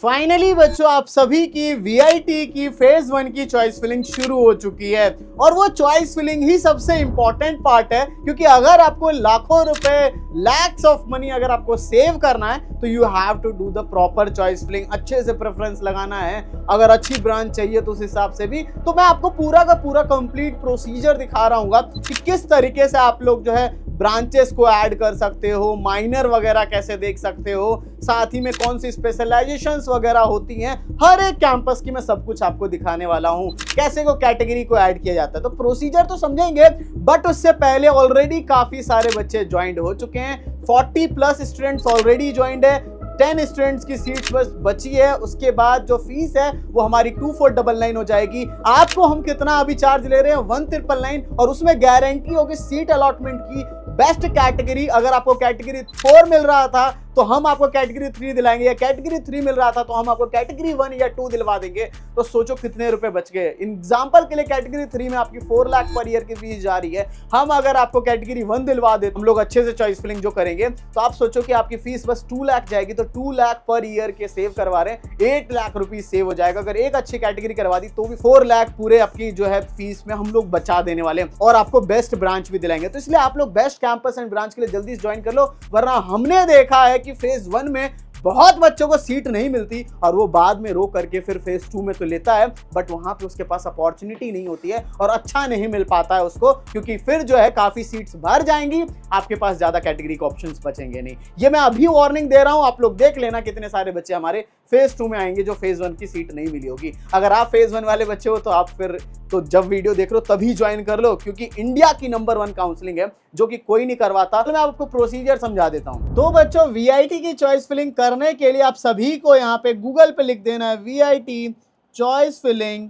Finally बच्चों आप सभी की वीआईटी की फेज 1 की चॉइस फिलिंग शुरू हो चुकी है और वो चॉइस फिलिंग ही सबसे इंपॉर्टेंट पार्ट है, क्योंकि अगर आपको लाखों रुपए लैक्स ऑफ मनी अगर आपको सेव करना है तो you have to do the proper choice filling. अच्छे से प्रेफरेंस लगाना है, अगर अच्छी ब्रांच चाहिए तो उस हिसाब से भी। तो मैं आपको पूरा का पूरा कंप्लीट प्रोसीजर दिखा रहा हूँ कि किस तरीके से आप लोग जो है ब्रांचेस को ऐड कर सकते हो, माइनर वगैरह कैसे देख सकते हो, साथ ही में कौन सी स्पेशलाइजेशंस वगैरह होती हैं। हर एक कैंपस की मैं सब कुछ आपको दिखाने वाला हूं, कैसे को कैटेगरी को ऐड किया जाता है। तो प्रोसीजर तो समझेंगे, बट उससे पहले ऑलरेडी काफी सारे बच्चे ज्वाइंट हो चुके हैं। 40+ स्टूडेंट्स ऑलरेडी ज्वाइंट है, 10 स्टूडेंट्स की सीट्स बस बची है। उसके बाद जो फीस है वो हमारी 2499 हो जाएगी। आपको हम कितना अभी चार्ज ले रहे हैं 1999, और उसमें गारंटी होगी सीट अलॉटमेंट की। बेस्ट कैटेगरी, अगर आपको कैटेगरी 4 मिल रहा था तो हम आपको कैटेगरी 3 दिलाएंगे, या कैटेगरी 3 मिल रहा था तो हम आपको कैटेगरी 1 या 2 दिलवा देंगे। तो सोचो कितने रुपए बच गए। एग्जांपल के लिए कैटेगरी 3 में आपकी 4 लाख पर ईयर की फीस जा रही है, हम अगर आपको कैटेगरी 1 दिलवा दे, हम लोग अच्छे से चॉइस फिलिंग जो करेंगे, तो आप सोचो कि आपकी फीस बस 2 लाख जाएगी। तो 2 लाख पर ईयर के सेव करवा रहे हैं, 8 लाख रुपीज सेव हो जाएगा। अगर एक अच्छी कैटेगरी करवा दी तो भी 4 लाख पूरे आपकी जो है फीस में हम लोग बचा देने वाले हैं, और आपको बेस्ट ब्रांच भी दिलाएंगे। तो इसलिए आप लोग बेस्ट कैंपस एंड ब्रांच के लिए जल्दी ज्वाइन कर लो, वरना हमने देखा है कि फेज 1 में बहुत बच्चों को सीट नहीं मिलती और वो बाद में रो करके फिर फेज 2 में तो लेता है, बट वहां पे उसके पास अपॉर्चुनिटी नहीं होती है और अच्छा नहीं मिल पाता है उसको, क्योंकि फिर जो है काफी सीट्स भर जाएंगी, आपके पास ज्यादा कैटेगरी के ऑप्शंस बचेंगे नहीं। ये मैं अभी वार्निंग दे रहा हूं, आप लोग देख लेना कितने सारे बच्चे हमारे फेज 2 में आएंगे जो फेज 1 की सीट नहीं मिली होगी। अगर आप फेज 1 वाले बच्चे हो तो आप फिर तो जब वीडियो देख लो तभी ज्वाइन कर लो, क्योंकि इंडिया की नंबर 1 काउंसलिंग है जो कि कोई नहीं करवाता। तो मैं आपको प्रोसीजर समझा देता हूं। तो बच्चों, वीआईटी की चॉइस फिलिंग करने के लिए आप सभी को यहाँ पे गूगल पे लिख देना है वीआईटी चॉइस फिलिंग,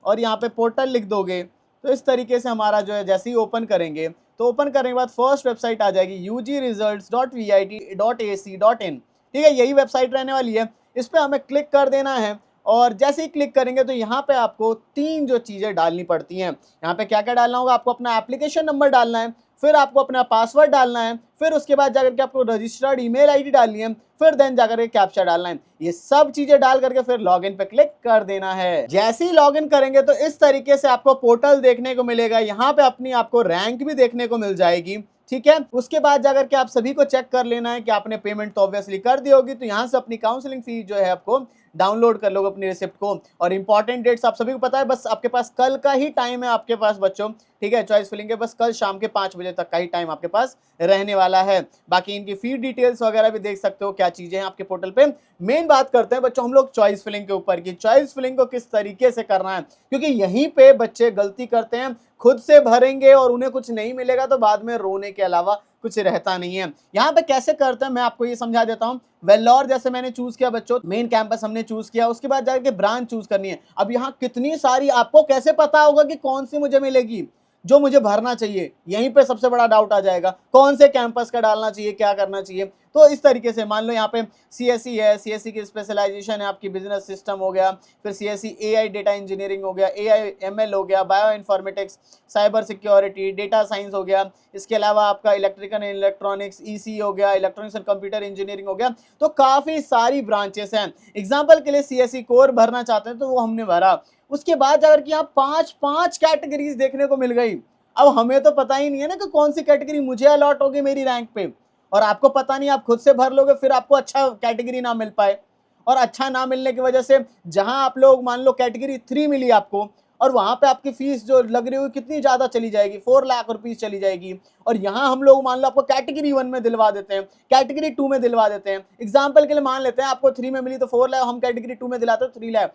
और यहाँ पे पोर्टल लिख दोगे तो इस तरीके से हमारा जो है जैसे ही ओपन करेंगे तो ओपन करने के बाद फर्स्ट वेबसाइट आ जाएगी ugresults.vit.ac.in। ठीक है, यही वेबसाइट रहने वाली है। इस पर हमें क्लिक कर देना है, और जैसे ही क्लिक करेंगे तो यहाँ पे आपको 3 जो चीज़ें डालनी पड़ती हैं। यहाँ पे क्या क्या डालना होगा, आपको अपना एप्लीकेशन नंबर डालना है, फिर आपको अपना पासवर्ड डालना है, फिर उसके बाद जाकर के आपको रजिस्टर्ड ईमेल आईडी डालनी है, फिर देन जाकर के कैप्चा डालना है। ये सब चीजें डाल करके फिर लॉगिन पे क्लिक कर देना है। जैसे ही लॉगिन करेंगे तो इस तरीके से आपको पोर्टल देखने को मिलेगा। यहाँ पे अपनी आपको रैंक भी देखने को मिल जाएगी। ठीक है, उसके बाद जाकर के आप सभी को चेक कर लेना है कि आपने पेमेंट तो ऑब्वियसली कर दी होगी, तो यहाँ से अपनी काउंसलिंग फी जो है आपको डाउनलोड कर लोगे अपनी रिसिप्ट को। और इंपॉर्टेंट डेट्स आप सभी को पता है, बस आपके पास कल का ही टाइम है आपके पास बच्चों। ठीक है, चॉइस फिलिंग के बस कल शाम के 5 बजे तक का ही टाइम आपके पास रहने वाला है। बाकी इनकी फी डिटेल्स वगैरह भी देख सकते हो, क्या चीजें हैं आपके पोर्टल पे। मेन बात करते हैं बच्चों हम लोग चॉइस फिलिंग के ऊपर की, चॉइस फिलिंग को किस तरीके से करना है, क्योंकि यहीं पे बच्चे गलती करते हैं। खुद से भरेंगे और उन्हें कुछ नहीं मिलेगा तो बाद में रोने के अलावा कुछ रहता नहीं है। यहाँ पे कैसे करते हैं मैं आपको ये समझा देता हूँ। वेल्लोर जैसे मैंने चूज किया बच्चों, मेन कैंपस हमने चूज किया, उसके बाद जाके ब्रांच चूज करनी है। अब यहाँ कितनी सारी, आपको कैसे पता होगा कि कौन सी मुझे मिलेगी जो मुझे भरना चाहिए? यहीं पे सबसे बड़ा डाउट आ जाएगा, कौन से कैंपस का डालना चाहिए, क्या करना चाहिए। तो इस तरीके से मान लो यहाँ पे सीएससी है, सीएससी की स्पेशलाइजेशन है आपकी बिजनेस सिस्टम हो गया, फिर सीएससी एआई डेटा इंजीनियरिंग हो गया, एआई एमएल हो गया, bio informatics, cyber security, data science हो गया। इसके अलावा आपका इलेक्ट्रिकल एंड इलेक्ट्रॉनिक्स ईसी हो गया, इलेक्ट्रॉनिक्स एंड कंप्यूटर इंजीनियरिंग हो गया। तो काफी सारी ब्रांचेस हैं। एग्जाम्पल के लिए सीएससी कोर भरना चाहते हैं तो वो हमने भरा। उसके बाद जाकर के यहाँ 5 कैटेगरीज देखने को मिल गई। अब हमें तो पता ही नहीं है ना कि कौन सी कैटेगरी मुझे अलॉट होगी मेरी रैंक पे, और आपको पता नहीं, आप खुद से भर लोगे फिर आपको अच्छा कैटेगरी ना मिल पाए, और अच्छा ना मिलने की वजह से जहां आप लोग मान लो कैटेगरी 3 मिली आपको, और वहां पे आपकी फीस जो लग रही हुई कितनी ज्यादा चली जाएगी, 4 लाख रुपीज चली जाएगी। और यहाँ हम लोग मान लो आपको कैटेगरी 1 में दिलवा देते हैं, कैटेगरी 2 में दिलवा देते हैं। एग्जाम्पल के लिए मान लेते हैं आपको 3 में मिली तो 4 लाख, हम कैटेगरी 2 में दिलाते हैं 3 लाख।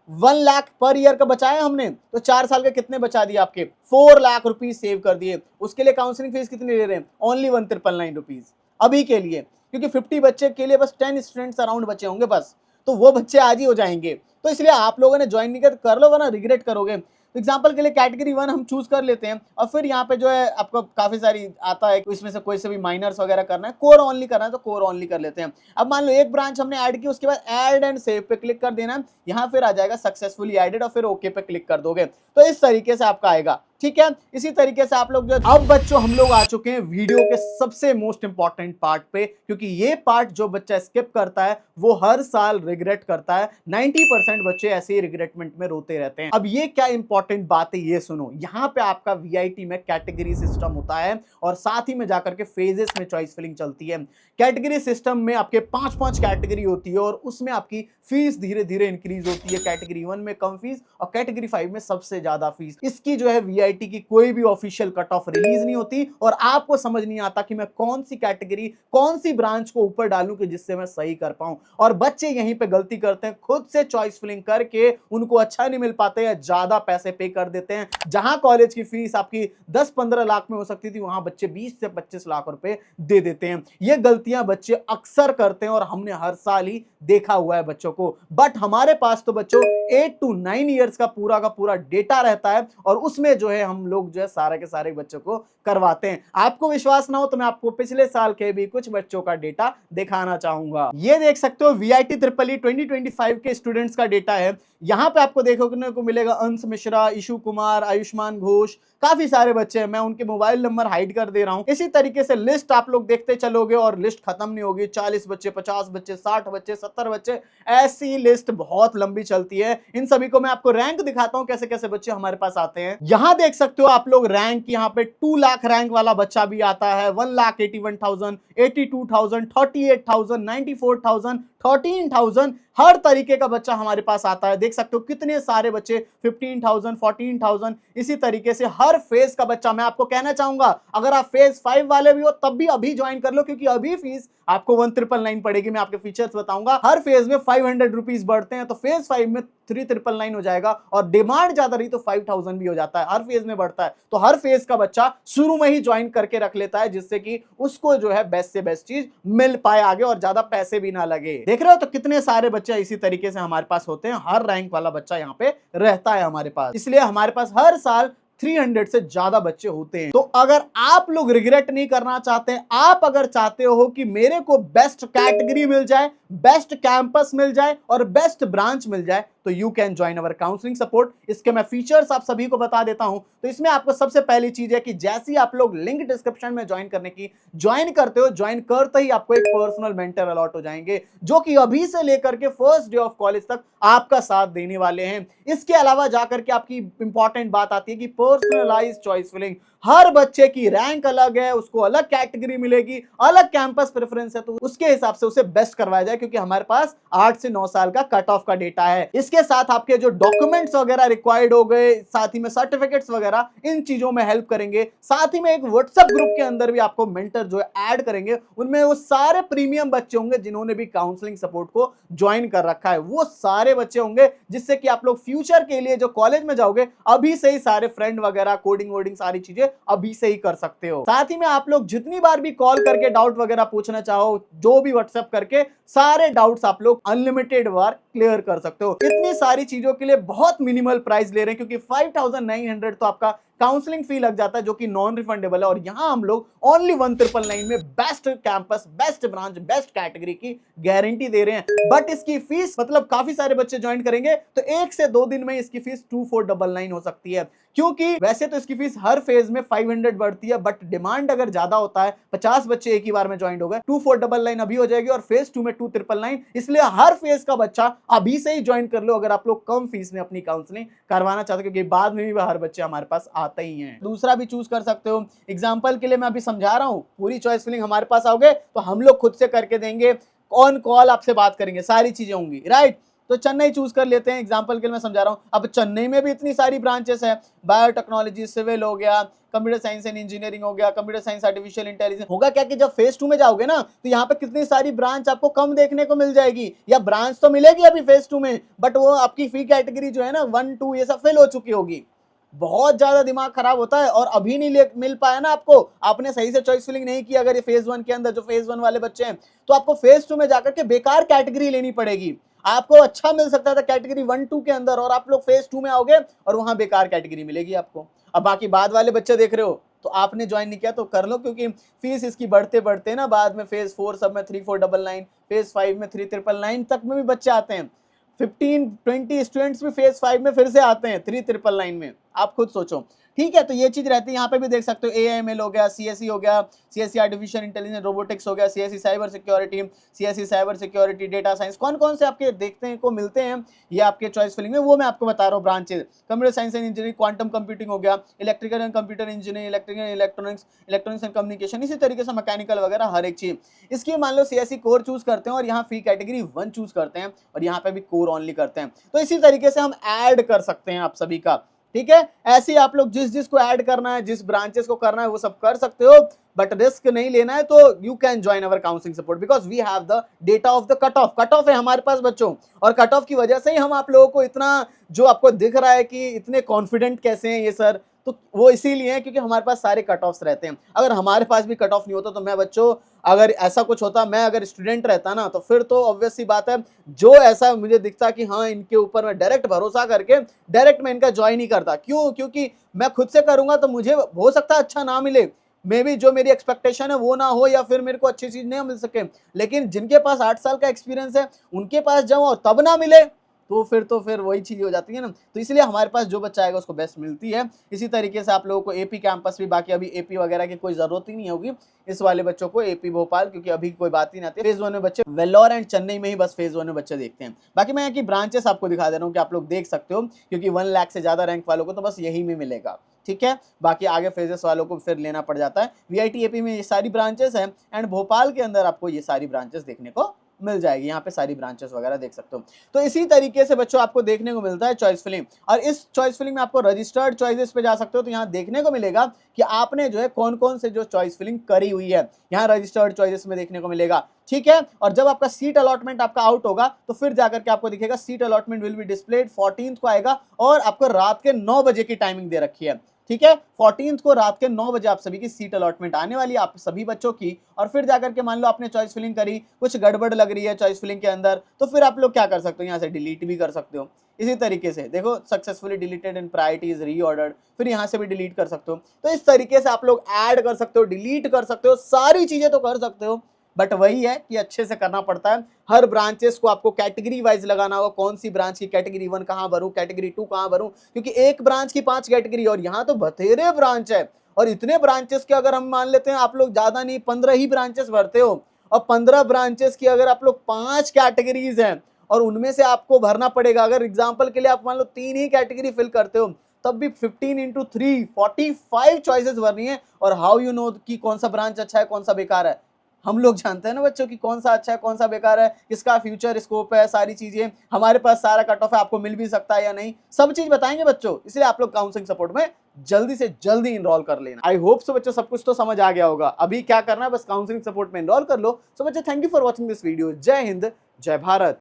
1 लाख पर ईयर का बचाया हमने, तो 4 साल के कितने बचा दिए आपके? 4 लाख रुपीज सेव कर दिए। उसके लिए काउंसलिंग फीस कितनी ले रहे हैं? ओनली 1,399 रुपीज अभी के लिए, क्योंकि 50 बच्चे के लिए बस 10 स्टूडेंट्स अराउंड बचे होंगे बस, तो वो बच्चे आज ही हो जाएंगे। तो इसलिए आप लोगों ने ज्वाइन नहीं किया तो कर लो, वरना रिग्रेट करोगे। तो एग्जाम्पल के लिए कैटेगरी 1 हम चूज कर लेते हैं, और फिर यहाँ पे जो है आपको काफी सारी आता है, इसमें से कोई से भी माइनर्स वगैरह करना है, कोर ओनली करना है तो कोर ओनली कर लेते हैं। अब मान लो एक ब्रांच हमने ऐड की, उसके बाद ऐड एंड सेव पे क्लिक कर देना है। यहाँ फिर आ जाएगा सक्सेसफुली एडेड, और फिर ओके पे क्लिक कर दोगे तो इस तरीके से आपका आएगा। ठीक है। इसी तरीके से आप लोग जो, अब बच्चों हम लोग आ चुके हैं वीडियो के सबसे मोस्ट इंपॉर्टेंट पार्ट पे, क्योंकि ये पार्ट जो बच्चा स्किप करता है वो हर साल रिग्रेट करता है। 90% बच्चे ऐसे ही रिग्रेटमेंट में रोते रहते हैं। अब ये क्या इंपॉर्टेंट बात है ये सुनो, यहाँ पे आपका वीआईटी में कैटेगरी सिस्टम होता है और साथ ही में जाकर के फेजेस में चॉइस फिलिंग चलती है। कैटेगरी सिस्टम में आपके 5-5 कैटेगरी होती है और उसमें आपकी फीस धीरे धीरे इंक्रीज होती है। कैटेगरी 1 में कम फीस और कैटेगरी 5 में सबसे ज्यादा फीस। इसकी जो है वीआईटी की कोई भी ऑफिशियल कट ऑफ रिलीज नहीं होती और आपको समझ नहीं आता कि मैं कौन सी कैटेगरी, कौन सी ब्रांच को ऊपर डालूं कि जिससे मैं सही कर पाऊं। और बच्चे यहीं पे गलती करते हैं, खुद से चॉइस फिलिंग करके उनको अच्छा नहीं मिल पाता या ज्यादा पैसे पे कर देते हैं। जहां कॉलेज की फीस आपकी 10-15 लाख में हो सकती थी, वहां बच्चे 20 से 25 लाख रुपए दे देते हैं। ये गलतियां बच्चे अक्सर करते हैं और हमने हर साल ही देखा हुआ है बच्चों को। बट हमारे पास तो बच्चों 8 to 9 ईयर्स का पूरा डेटा रहता है और उसमें जो है हम लोग जो है सारे के सारे बच्चों को करवाते हैं। आपको विश्वास ना हो तो मैं आपको पिछले साल के भी कुछ बच्चों का डेटा दिखाना चाहूंगा। ये देख सकते हो वीआईटी ट्रिपल 2025 के स्टूडेंट्स का डेटा है। यहां पे आपको देखने को मिलेगा अंश मिश्रा, ईशु कुमार, आयुष्मान घोष, काफी सारे बच्चे हैं। मैं उनके मोबाइल नंबर हाइड कर दे रहा हूं। इसी तरीके से लिस्ट आप लोग देखते चलोगे और लिस्ट खत्म नहीं होगी। 40 बच्चे, 50 बच्चे, 60 बच्चे, 70 बच्चे, ऐसी लिस्ट बहुत लंबी चलती है। इन सभी को मैं आपको रैंक दिखाता हूं कैसे कैसे बच्चे हमारे पास आते हैं। यहां देख सकते हो आप लोग रैंक, यहां पे 2 लाख रैंक वाला बच्चा भी आता है, 1,81,000, 82,000, 38,000, 94,000, 13,000, हर तरीके का बच्चा हमारे पास आता है। देख सकते हो कितने सारे बच्चे, 15,000, 14,000, इसी तरीके से हर फेज का बच्चा। मैं आपको कहना चाहूंगा अगर आप फेज 5 वाले भी हो तब भी अभी ज्वाइन कर लो, क्योंकि अभी फीस आपको 1,999 पड़ेगी। मैं आपके फीचर्स बताऊंगा। हर फेज में 500 रुपीज बढ़ते हैं, तो फेज 5 में 3,999 हो जाएगा और डिमांड ज्यादा रही तो 5,000 भी हो जाता है। हर फेज में बढ़ता है, तो हर फेज का बच्चा शुरू में ही ज्वाइन करके रख लेता है, जिससे कि उसको जो है बेस्ट से बेस्ट चीज मिल पाए आगे और ज्यादा पैसे भी ना लगे। देख रहे हो तो कितने सारे बच्चे इसी तरीके से हमारे पास होते हैं। हर रैंक वाला बच्चा यहाँ पे रहता है हमारे पास, इसलिए हमारे पास हर साल 300 से ज्यादा बच्चे होते हैं। तो अगर आप लोग रिग्रेट नहीं करना चाहते, आप अगर चाहते हो कि मेरे को बेस्ट कैटेगरी मिल जाए, बेस्ट कैंपस मिल जाए और बेस्ट ब्रांच मिल जाए, तो you can join our counselling support. इसके मैं फीचर्स आप सभी को बता देता हूं। तो इसमें आपको सबसे पहली चीज है कि जैसे ही आप लोग लिंक डिस्क्रिप्शन में ज्वाइन करने की ज्वाइन करते हो, ज्वाइन करते ही आपको एक पर्सनल मेंटर अलॉट हो जाएंगे, जो कि अभी से लेकर के फर्स्ट डे ऑफ कॉलेज तक आपका साथ देने वाले हैं। इसके अलावा जाकर के आपकी इंपॉर्टेंट बात आती है कि पर्सनलाइज्ड चॉइस फिलिंग। हर बच्चे की रैंक अलग है, उसको अलग कैटेगरी मिलेगी, अलग कैंपस प्रेफरेंस है, तो उसके हिसाब से उसे बेस्ट करवाया जाए, क्योंकि हमारे पास 8 से 9 साल का कट ऑफ का डेटा है। इसके साथ आपके जो डॉक्यूमेंट्स वगैरह रिक्वायर्ड हो गए, साथ ही में सर्टिफिकेट्स वगैरह, इन चीजों में हेल्प करेंगे। साथ ही में एक व्हाट्सएप ग्रुप के अंदर भी आपको मेंटर जो है ऐड करेंगे। उनमें वो सारे प्रीमियम बच्चे होंगे जिन्होंने भी काउंसलिंग सपोर्ट को ज्वाइन कर रखा है। वो सारे बच्चे होंगे जिससे कि आप लोग फ्यूचर के लिए जो कॉलेज में जाओगे, अभी से ही सारे फ्रेंड वगैरह, कोडिंग वोडिंग सारी चीजें अभी से ही कर सकते हो। साथ ही में आप लोग जितनी बार भी कॉल करके डाउट वगैरह पूछना चाहो, जो भी व्हाट्सएप करके सारे डाउट्स आप लोग अनलिमिटेड बार क्लियर कर सकते हो। इतनी सारी चीजों के लिए बहुत मिनिमल प्राइस ले रहे हैं, क्योंकि 5,900 तो आपका काउंसलिंग फी लग जाता है, जो कि नॉन रिफंडेबल है। और यहां हम लोग ओनली 1,999 में best campus, best branch, best category की गारंटी दे रहे हैं। बट इसकी फीस, मतलब काफी सारे बच्चे ज्वाइन करेंगे तो 1 से 2 दिन में इसकी फीस 2,499 हो सकती है। क्योंकि वैसे तो इसकी फीस हर फेज में 500 बढ़ती है, बट डिमांड अगर ज्यादा होता है, 50 बच्चे एक ही बार में ज्वाइन हो गए, 2,499 अभी हो जाएगी और फेज 2 में 2,399। इसलिए हर फेज का बच्चा अभी से ही ज्वाइन कर लो, अगर आप लोग कम फीस में अपनी काउंसलिंग करवाना चाहते हो, क्योंकि बाद में भी हर बच्चे हमारे पास आते ही हैं। दूसरा भी चूज कर सकते हो। एग्जाम्पल के लिए मैं अभी समझा रहा हूं, पूरी चॉइस फिलिंग हमारे पास आओगे तो हम लोग खुद से करके देंगे, ऑन कॉल आपसे बात करेंगे, सारी चीजें होंगी, राइट। तो चेन्नई चूज कर लेते हैं, एग्जांपल के लिए मैं समझा रहा हूं। अब चेन्नई में भी इतनी सारी ब्रांचेस है, बायोटेक्नोलॉजी, सिविल हो गया, कंप्यूटर साइंस एंड इंजीनियरिंग हो गया, कंप्यूटर साइंस, आर्टिफिशियल इंटेलिजेंस। होगा क्या कि जब फेज 2 में जाओगे ना, तो यहाँ पे कितनी सारी ब्रांच आपको कम देखने को मिल जाएगी, या ब्रांच तो मिलेगी अभी फेज 2 में, बट वो आपकी फी कैटेगरी जो है ना 1, 2 ये सब फिल हो चुकी होगी। बहुत ज्यादा दिमाग खराब होता है और अभी नहीं मिल पाया ना आपको, आपने सही से चॉइस फिलिंग नहीं की अगर ये फेज 1 के अंदर, जो फेज 1 वाले बच्चे हैं, तो आपको फेज 2 में जाकर के बेकार कैटेगरी लेनी पड़ेगी। आपको अच्छा मिल सकता था कैटेगरी 1, 2 के अंदर, और आप लोग फेज 2 में आओगे और वहां बेकार कैटेगरी मिलेगी आपको। अब बाकी बाद वाले बच्चे देख रहे हो, तो आपने ज्वाइन नहीं किया तो कर लो, क्योंकि फीस इसकी बढ़ते बढ़ते ना बाद में फेज 4 सब में 3,499, फेज 5 में 3,399 तक में भी बच्चे आते हैं। 15-20 स्टूडेंट्स भी फेज 5 में फिर से आते हैं 3,399 में। आप खुद सोचो, ठीक है। तो ये चीज रहती है, यहाँ पे भी देख सकते हो AIML हो गया, CSE हो गया, CSE आर्टिफिशियल इंटेलिजेंस रोबोटिक्स हो गया, CSE cyber security, CSE cyber security data science, कौन कौन से आपके देखने को मिलते हैं ये आपके चॉइस फिलिंग में, वो मैं आपको बता रहा हूँ branches. Computer science and engineering, quantum computing हो गया, electrical and computer engineering, electrical electronics, electronics and communication, इसी तरीके से मैकेनिकल वगैरह हर एक चीज। इसकी मान लो CSE कोर चूज करते हैं और यहाँ फी कैटेगरी 1 चूज करते हैं और यहाँ पे भी कोर ओनली करते हैं। तो इसी तरीके से हम ऐड कर सकते हैं आप सभी का, ठीक है। ऐसे ही आप लोग जिस जिस को ऐड करना है, जिस ब्रांचेस को करना है वो सब कर सकते हो, बट रिस्क नहीं लेना है। तो you can join our counselling support because we have the data of the cut off. Cut off है हमारे पास बच्चों, और कट ऑफ की वजह से ही हम आप लोगों को इतना जो आपको दिख रहा है कि इतने कॉन्फिडेंट कैसे हैं ये सर, तो वो इसीलिए है क्योंकि हमारे पास सारे कट ऑफ्स रहते हैं। अगर हमारे पास भी कट ऑफ नहीं होता तो मैं बच्चों, अगर ऐसा कुछ होता, मैं अगर स्टूडेंट रहता ना, तो फिर तो ऑब्वियस सी बात है, जो ऐसा मुझे दिखता कि हाँ इनके ऊपर मैं डायरेक्ट भरोसा करके डायरेक्ट मैं इनका ज्वाइन ही करता। क्यों? क्योंकि मैं खुद से करूंगा तो मुझे हो सकता है अच्छा ना मिले, मे बी जो मेरी एक्सपेक्टेशन है वो ना हो, या फिर मेरे को अच्छी चीज नहीं मिल सके। लेकिन जिनके पास 8 साल का एक्सपीरियंस है उनके पास जाऊं और तब ना मिले, तो फिर वही चीज हो जाती है ना। तो इसलिए हमारे पास जो बच्चा आएगा उसको बेस्ट मिलती है। इसी तरीके से आप लोगों को AP कैंपस भी, बाकी अभी AP वगैरह की कोई जरूरत ही नहीं होगी इस वाले बच्चों को, AP भोपाल, क्योंकि अभी कोई बात ही नहीं आती। फेज 1 में बच्चे वेल्लोर एंड चेन्नई में ही बस फेज 1 में बच्चे देखते हैं। बाकी मैं यहाँ की ब्रांचेस आपको दिखा दे रहा हूँ कि आप लोग देख सकते हो, क्योंकि 1 लाख से ज्यादा रैंक वालों को तो बस यही में मिलेगा, ठीक है। बाकी आगे फेजेस वालों को फिर लेना पड़ जाता है। VIT AP में ये सारी ब्रांचेस हैं एंड भोपाल के अंदर आपको ये सारी ब्रांचेस देखने को मिल जाएगी। यहाँ पे सारी ब्रांचेस वगैरह देख सकते हो। तो इसी तरीके से बच्चों आपको देखने को मिलता है चॉइस फिलिंग, और इस चॉइस फिलिंग में आपको रजिस्टर्ड चॉइसेस पे जा सकते हो। तो यहाँ देखने को मिलेगा कि आपने जो है कौन कौन से जो चॉइस फिलिंग करी हुई है, यहाँ रजिस्टर्ड चॉइसेस में देखने को मिलेगा, ठीक है। और जब आपका सीट अलॉटमेंट आपका आउट होगा तो फिर जाकर के आपको दिखेगा seat allotment will be displayed 14th को आएगा, और आपको रात के 9 बजे की टाइमिंग दे रखी है, ठीक है। 14th को रात के 9 बजे आप सभी की सीट अलॉटमेंट आने वाली है, आप सभी बच्चों की। और फिर जाकर के मान लो आपने चॉइस फिलिंग करी, कुछ गड़बड़ लग रही है चॉइस फिलिंग के अंदर, तो फिर आप लोग क्या कर सकते हो, यहाँ से डिलीट भी कर सकते हो। इसी तरीके से देखो, successfully deleted and priority is reordered, फिर यहाँ से भी डिलीट कर सकते हो। तो इस तरीके से आप लोग ऐड कर सकते हो, डिलीट कर सकते हो, सारी चीजें तो कर सकते हो, बट वही है कि अच्छे से करना पड़ता है। हर ब्रांचेस को आपको कैटेगरी वाइज लगाना होगा, कौन सी ब्रांच की कैटेगरी 1 कहाँ भरूं, कैटेगरी 2 कहाँ भरूं, क्योंकि एक ब्रांच की 5 कैटेगरी, और यहाँ तो बथेरे ब्रांच है। और इतने ब्रांचेस के अगर हम मान लेते हैं आप लोग ज्यादा नहीं 15 ही ब्रांचेस भरते हो, और 15 ब्रांचेस की अगर आप लोग 5 कैटेगरीज हैं और उनमें से आपको भरना पड़ेगा, अगर एग्जाम्पल के लिए आप मान लो 3 ही कैटेगरी फिल करते हो, तब भी 15 × 3 45 चॉइसेस भरनी है। और हाउ यू नो कि कौन सा ब्रांच अच्छा है कौन सा बेकार है? हम लोग जानते हैं ना बच्चों कि कौन सा अच्छा है कौन सा बेकार है, किसका फ्यूचर स्कोप है, सारी चीजें हमारे पास, सारा कट ऑफ है, आपको मिल भी सकता है या नहीं, सब चीज बताएंगे बच्चों। इसलिए आप लोग काउंसलिंग सपोर्ट में जल्दी से जल्दी इनरोल कर लेना। आई होप सो बच्चों सब कुछ तो समझ आ गया होगा। अभी क्या करना है, बस काउंसलिंग सपोर्ट में इनरोल कर लो। सो बच्चों, thank you for watching this video. जय हिंद, जय भारत।